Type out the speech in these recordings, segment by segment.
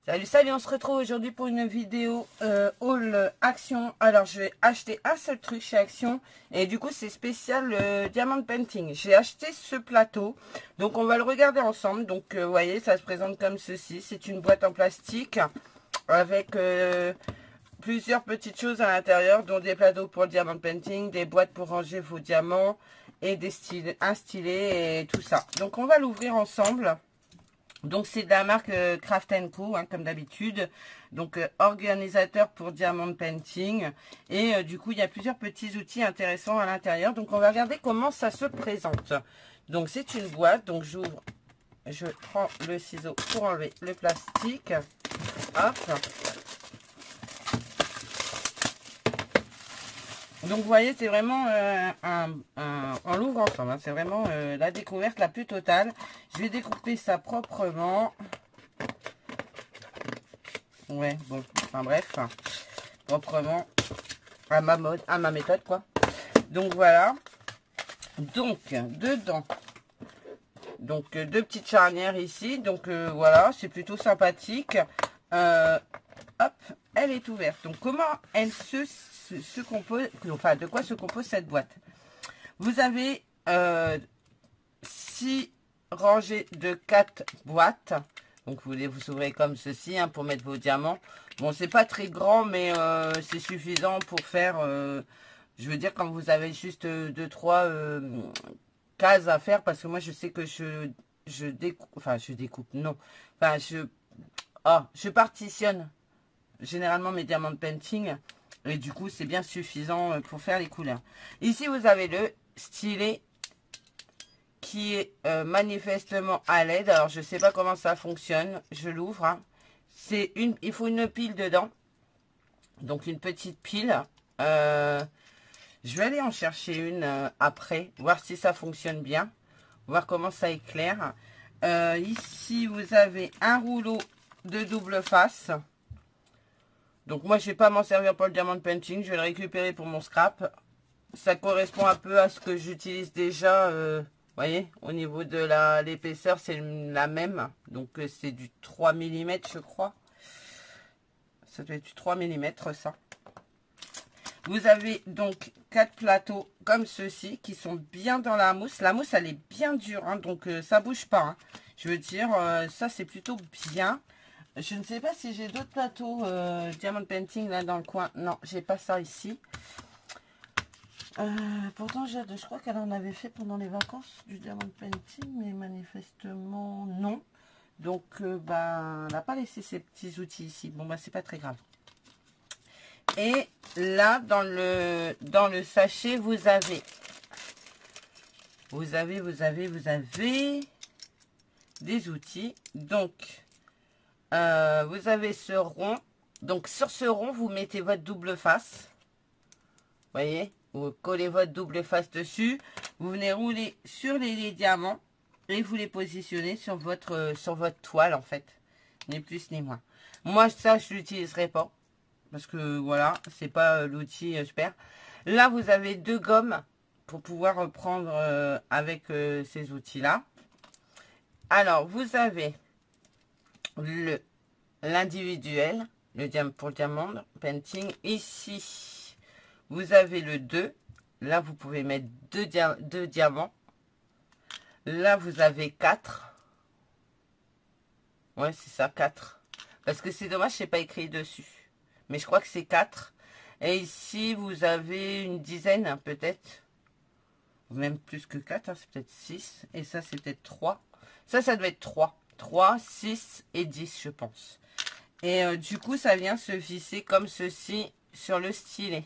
Salut, salut, on se retrouve aujourd'hui pour une vidéo haul Action. Alors, je vais acheter un seul truc chez Action et du coup, c'est spécial Diamond Painting. J'ai acheté ce plateau, donc on va le regarder ensemble. Donc, vous voyez, ça se présente comme ceci. C'est une boîte en plastique avec plusieurs petites choses à l'intérieur, dont des plateaux pour le Diamond Painting, des boîtes pour ranger vos diamants et un stylet et tout ça. Donc, on va l'ouvrir ensemble. Donc c'est de la marque Craft & Co, hein, comme d'habitude. Donc organisateur pour Diamond Painting. Et du coup, il y a plusieurs petits outils intéressants à l'intérieur. Donc on va regarder comment ça se présente. Donc c'est une boîte. Donc j'ouvre, je prends le ciseau pour enlever le plastique. Hop. Donc vous voyez, c'est vraiment on l'ouvre ensemble, hein, c'est vraiment la découverte la plus totale. Je vais découper ça proprement. Ouais, bon, enfin bref, proprement, à ma mode, à ma méthode quoi. Donc voilà. Donc dedans, donc deux petites charnières ici. Donc voilà, c'est plutôt sympathique. Hop, elle est ouverte. Donc comment elle se compose, enfin de quoi se compose cette boîte? Vous avez 6 rangées de 4 boîtes. Donc vous ouvrez comme ceci, hein, pour mettre vos diamants. Bon, c'est pas très grand, mais c'est suffisant pour faire, je veux dire, quand vous avez juste 2-3 cases à faire, parce que moi je sais que je découpe, non. Enfin, je partitionne généralement mes diamants de painting. Et du coup, c'est bien suffisant pour faire les couleurs. Ici, vous avez le stylet qui est manifestement à LED. Alors, je ne sais pas comment ça fonctionne. Je l'ouvre. Hein. Il faut une pile dedans. Donc, une petite pile. Je vais aller en chercher une après. Voir si ça fonctionne bien. Voir comment ça éclaire. Ici, vous avez un rouleau de double face. Donc moi, je ne vais pas m'en servir pour le Diamond Painting. Je vais le récupérer pour mon scrap. Ça correspond un peu à ce que j'utilise déjà. Vous voyez, au niveau de l'épaisseur, c'est la même. Donc c'est du 3 mm, je crois. Ça doit être du 3 mm, ça. Vous avez donc 4 plateaux comme ceci qui sont bien dans la mousse. La mousse, elle est bien dure, hein, donc ça bouge pas. Hein. Je veux dire, ça, c'est plutôt bien. Je ne sais pas si j'ai d'autres plateaux Diamond Painting là dans le coin. Non, j'ai pas ça ici. Pourtant, je crois qu'elle en avait fait pendant les vacances du Diamond Painting, mais manifestement non. Donc, elle n'a pas laissé ses petits outils ici. Bon, c'est pas très grave. Et là, dans le sachet, vous avez des outils. Donc, vous avez ce rond. Donc sur ce rond, vous mettez votre double face. Vous voyez, vous collez votre double face dessus. Vous venez rouler sur les diamants et vous les positionnez sur votre toile en fait. Ni plus ni moins. Moi ça je l'utiliserai pas. Parce que voilà, c'est pas l'outil super. Là vous avez deux gommes pour pouvoir prendre avec ces outils là. Alors vous avez l'individuel, pour le Diamond Painting. Ici, vous avez le 2. Là, vous pouvez mettre deux diamants. Là, vous avez 4. Ouais, c'est ça, 4. Parce que c'est dommage, c'est pas écrit dessus. Mais je crois que c'est 4. Et ici, vous avez une dizaine, peut-être. Même plus que 4, hein, c'est peut-être 6. Et ça, c'est peut-être 3. Ça doit être 3. 3, 6 et 10, je pense. Et du coup, ça vient se visser comme ceci sur le stylet.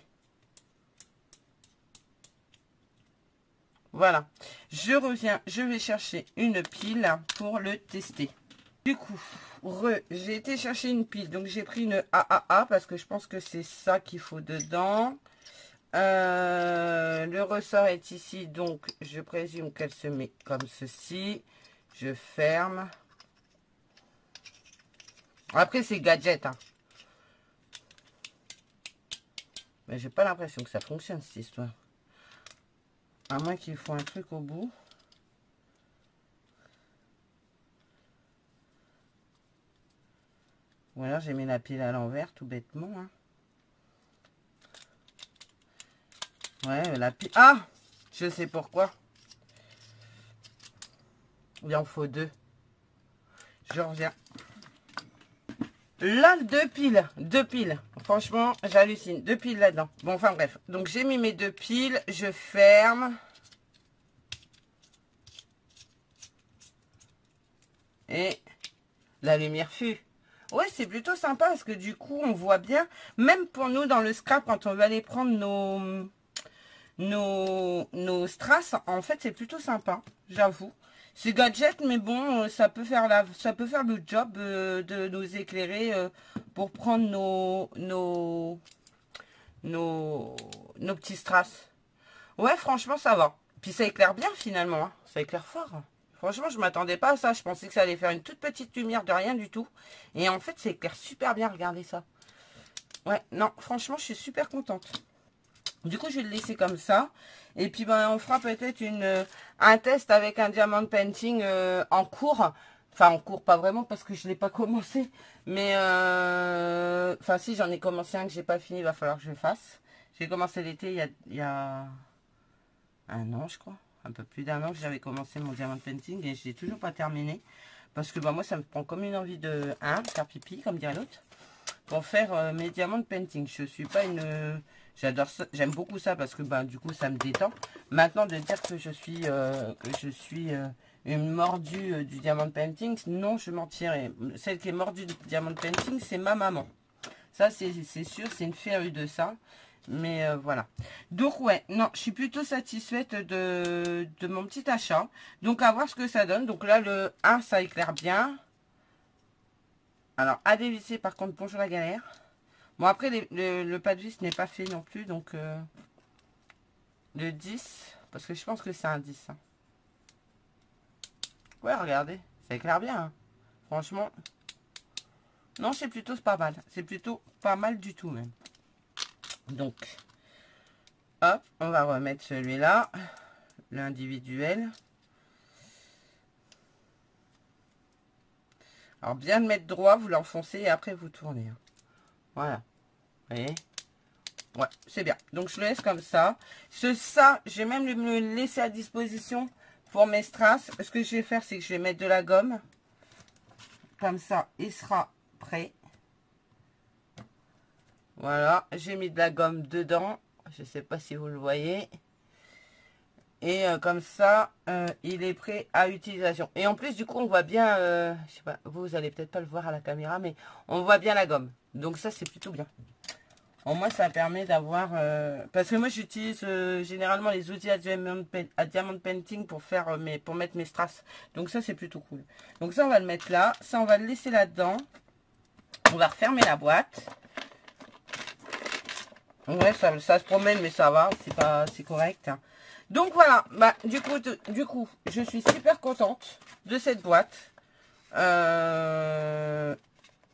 Voilà. Je reviens, je vais chercher une pile pour le tester. Du coup, j'ai été chercher une pile. Donc, j'ai pris une AAA parce que je pense que c'est ça qu'il faut dedans. Le ressort est ici. Donc, je présume qu'elle se met comme ceci. Je ferme. Après, c'est gadget. Hein. Mais j'ai pas l'impression que ça fonctionne, cette histoire. À moins qu'il faut un truc au bout. Ou alors j'ai mis la pile à l'envers, tout bêtement. Hein. Ouais, la pile... Ah! Je sais pourquoi. Il en faut 2. Je reviens. Là, 2 piles. 2 piles. Franchement, j'hallucine. 2 piles là-dedans. Bon, enfin bref. Donc, j'ai mis mes 2 piles. Je ferme. Et la lumière fut. Ouais, c'est plutôt sympa parce que du coup, on voit bien. Même pour nous, dans le scrap, quand on va aller prendre nos strass, en fait, c'est plutôt sympa. J'avoue. C'est gadget, mais bon, ça peut faire le job de nous éclairer pour prendre nos petits strass. Ouais, franchement, ça va. Puis ça éclaire bien finalement. Hein. Ça éclaire fort. Franchement, je m'attendais pas à ça. Je pensais que ça allait faire une toute petite lumière de rien du tout. Et en fait, ça éclaire super bien. Regardez ça. Ouais, non, franchement, je suis super contente. Du coup, je vais le laisser comme ça. Et puis, ben, on fera peut-être un test avec un diamond painting en cours. Enfin, en cours, pas vraiment parce que je ne l'ai pas commencé. Mais, enfin, si, j'en ai commencé un que j'ai pas fini. Il va falloir que je le fasse. J'ai commencé l'été il y a un an, je crois. Un peu plus d'un an que j'avais commencé mon diamond painting. Et je l'ai toujours pas terminé. Parce que, ben, moi, ça me prend comme une envie de faire pipi, comme dirait l'autre. Pour faire mes diamond painting. Je suis pas une... J'adore ça, j'aime beaucoup ça parce que ben, du coup ça me détend. Maintenant de dire que je suis une mordue du diamond painting, non, je mentirais. Celle qui est mordue du diamond painting, c'est ma maman. Ça c'est sûr, c'est une férue de ça. Mais voilà. Donc ouais, non, je suis plutôt satisfaite de mon petit achat. Donc à voir ce que ça donne. Donc là le 1 ça éclaire bien. Alors à dévisser par contre, bonjour la galère. Bon, après, le pas de vis n'est pas fait non plus, donc le 10, parce que je pense que c'est un 10. Hein. Ouais, regardez, ça éclaire bien. Hein. Franchement, non, c'est plutôt pas mal. C'est plutôt pas mal du tout, même. Donc, hop, on va remettre celui-là, l'individuel. Alors, bien le mettre droit, vous l'enfoncez et après vous tournez. Hein. Voilà. Vous voyez? Ouais, c'est bien. Donc, je le laisse comme ça. Ça, je vais même le laisser à disposition pour mes strass. Ce que je vais faire, c'est que je vais mettre de la gomme. Comme ça, il sera prêt. Voilà, j'ai mis de la gomme dedans. Je ne sais pas si vous le voyez. Et comme ça, il est prêt à utilisation. Et en plus, du coup, on voit bien... je sais pas, vous allez peut-être pas le voir à la caméra, mais on voit bien la gomme. Donc ça, c'est plutôt bien. Au moins, ça permet d'avoir... parce que moi, j'utilise généralement les outils à diamond painting pour faire pour mettre mes strass. Donc ça, c'est plutôt cool. Donc ça, on va le mettre là. Ça, on va le laisser là-dedans. On va refermer la boîte. Ouais, ça se promène, mais ça va. C'est correct. Hein. Donc voilà. Bah, du coup, je suis super contente de cette boîte.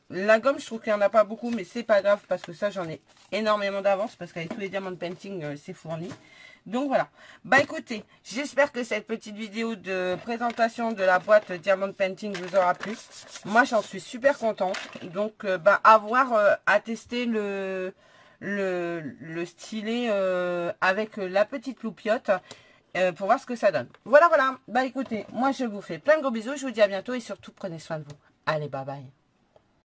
La gomme, je trouve qu'il n'y en a pas beaucoup, mais c'est pas grave parce que ça, j'en ai énormément d'avance parce qu'avec tous les diamond painting, c'est fourni. Donc voilà. Bah écoutez, j'espère que cette petite vidéo de présentation de la boîte diamond painting vous aura plu. Moi, j'en suis super contente. Donc, bah, à tester le stylet avec la petite loupiote pour voir ce que ça donne. Voilà, voilà. Bah écoutez, moi, je vous fais plein de gros bisous. Je vous dis à bientôt et surtout, prenez soin de vous. Allez, bye bye.